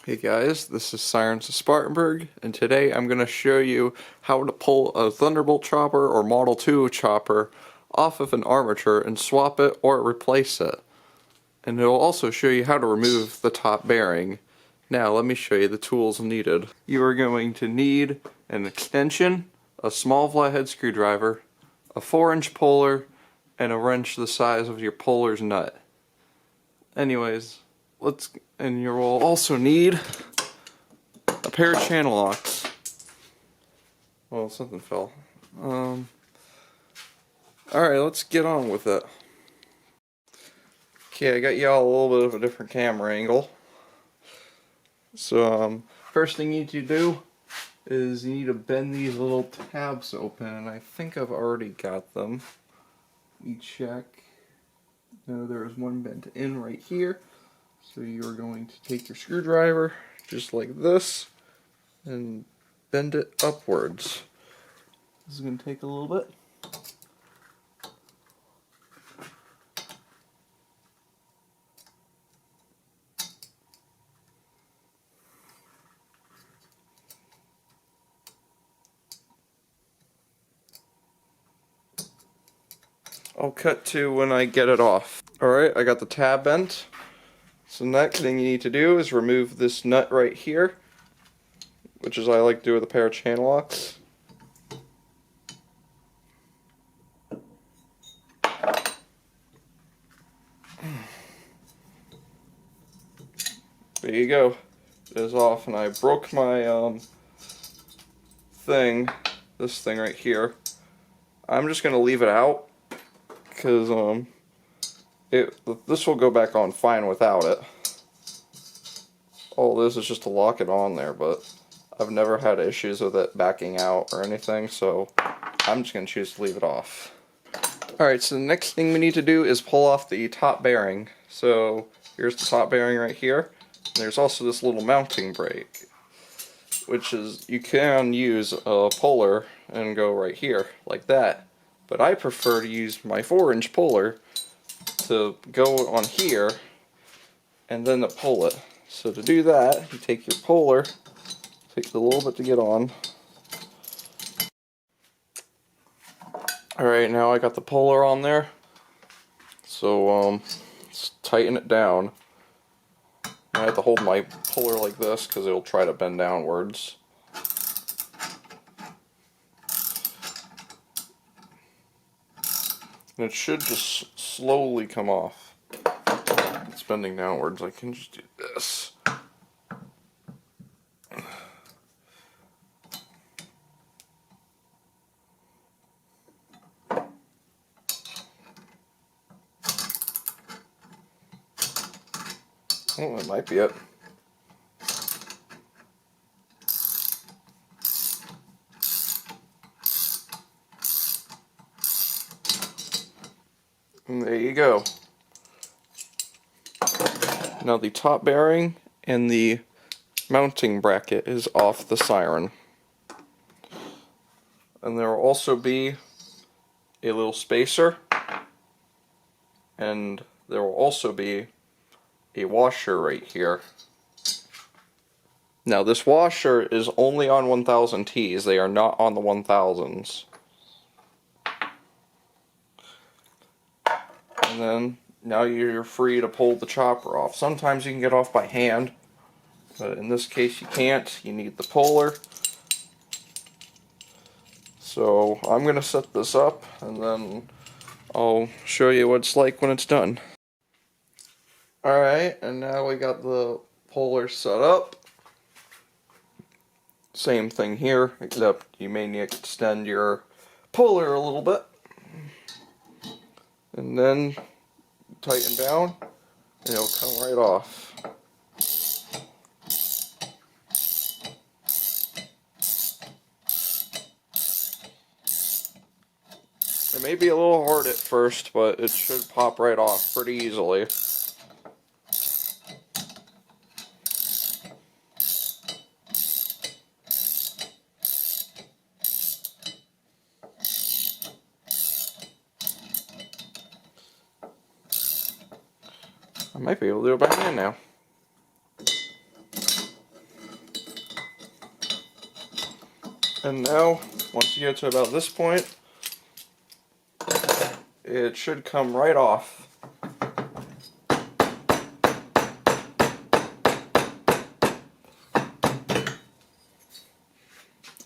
Hey guys, this is Sirens of Spartanburg, and today I'm going to show you how to pull a Thunderbolt chopper or Model 2 chopper off of an armature and swap it or replace it. And it will also show you how to remove the top bearing. Now let me show you the tools needed. You are going to need an extension, a small flathead screwdriver, a 4-inch puller, and a wrench the size of your puller's nut. Anyways, and you will also need a pair of channel locks. Well, something fell. Alright, let's get on with it. Okay, I got y'all a little bit of a different camera angle. So, first thing you need to do is you need to bend these little tabs open, and I think I've already got them. You check. No, there's one bent in right here. So you're going to take your screwdriver, just like this, and bend it upwards. This is going to take a little bit. I'll cut to when I get it off. Alright, I got the tab bent. So next thing you need to do is remove this nut right here, which is I like to do with a pair of channel locks. There you go. It is off, and I broke my this thing right here. I'm just gonna leave it out because this will go back on fine without it. All this is just to lock it on there, but I've never had issues with it backing out or anything, so I'm just gonna choose to leave it off. Alright, so the next thing we need to do is pull off the top bearing. So here's the top bearing right here. There's also this little mounting brake, which is, you can use a puller and go right here, like that. But I prefer to use my 4-inch puller to go on here, and then to pull it. So to do that, you take your puller, takes a little bit to get on. Alright, now I got the puller on there. So let's tighten it down. I have to hold my puller like this because it'll try to bend downwards. And it should just slowly come off. It's bending downwards. I can just do this. Oh, that might be it. And there you go. Now the top bearing and the mounting bracket is off the siren. And there will also be a little spacer, and there will also be a washer right here. Now this washer is only on 1000Ts, they are not on the 1000s. And then now you're free to pull the chopper off. Sometimes you can get off by hand, but in this case you can't. You need the puller. So I'm going to set this up, and then I'll show you what it's like when it's done. Alright, and now we got the puller set up. Same thing here, except you may need to extend your puller a little bit. And then tighten down, and it'll come right off. It may be a little hard at first, but it should pop right off pretty easily. I might be able to do it by hand now. And now, once you get to about this point, it should come right off.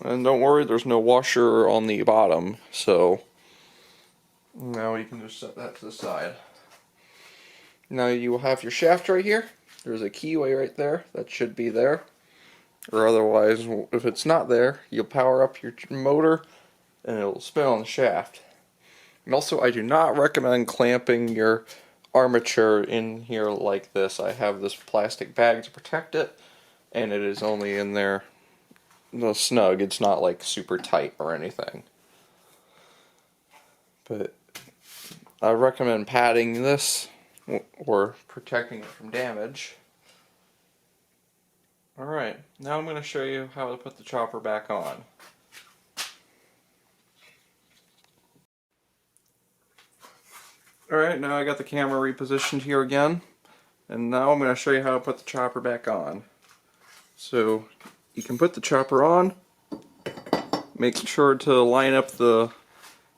And don't worry, there's no washer on the bottom, so now you can just set that to the side. Now you will have your shaft right here. There's a keyway right there that should be there. Or otherwise, if it's not there, you'll power up your motor and it'll spin on the shaft. And also, I do not recommend clamping your armature in here like this. I have this plastic bag to protect it, and it is only in there snug. It's not like super tight or anything. But I recommend padding this or protecting it from damage. Alright, now I'm going to show you how to put the chopper back on. Alright, now I got the camera repositioned here again, and now I'm going to show you how to put the chopper back on. So, you can put the chopper on, make sure to line up the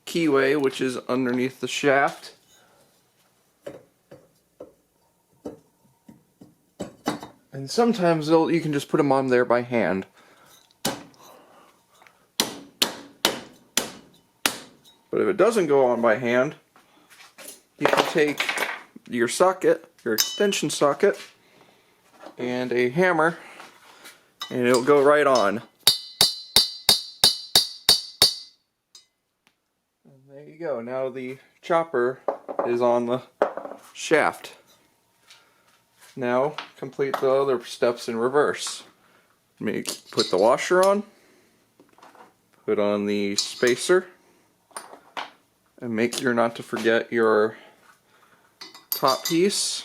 keyway, which is underneath the shaft. And sometimes you can just put them on there by hand. But if it doesn't go on by hand, you can take your socket, your extension socket, and a hammer, and it'll go right on. And there you go. Now the chopper is on the shaft. Now complete the other steps in reverse. Put the washer on, put on the spacer, and make sure not to forget your top piece.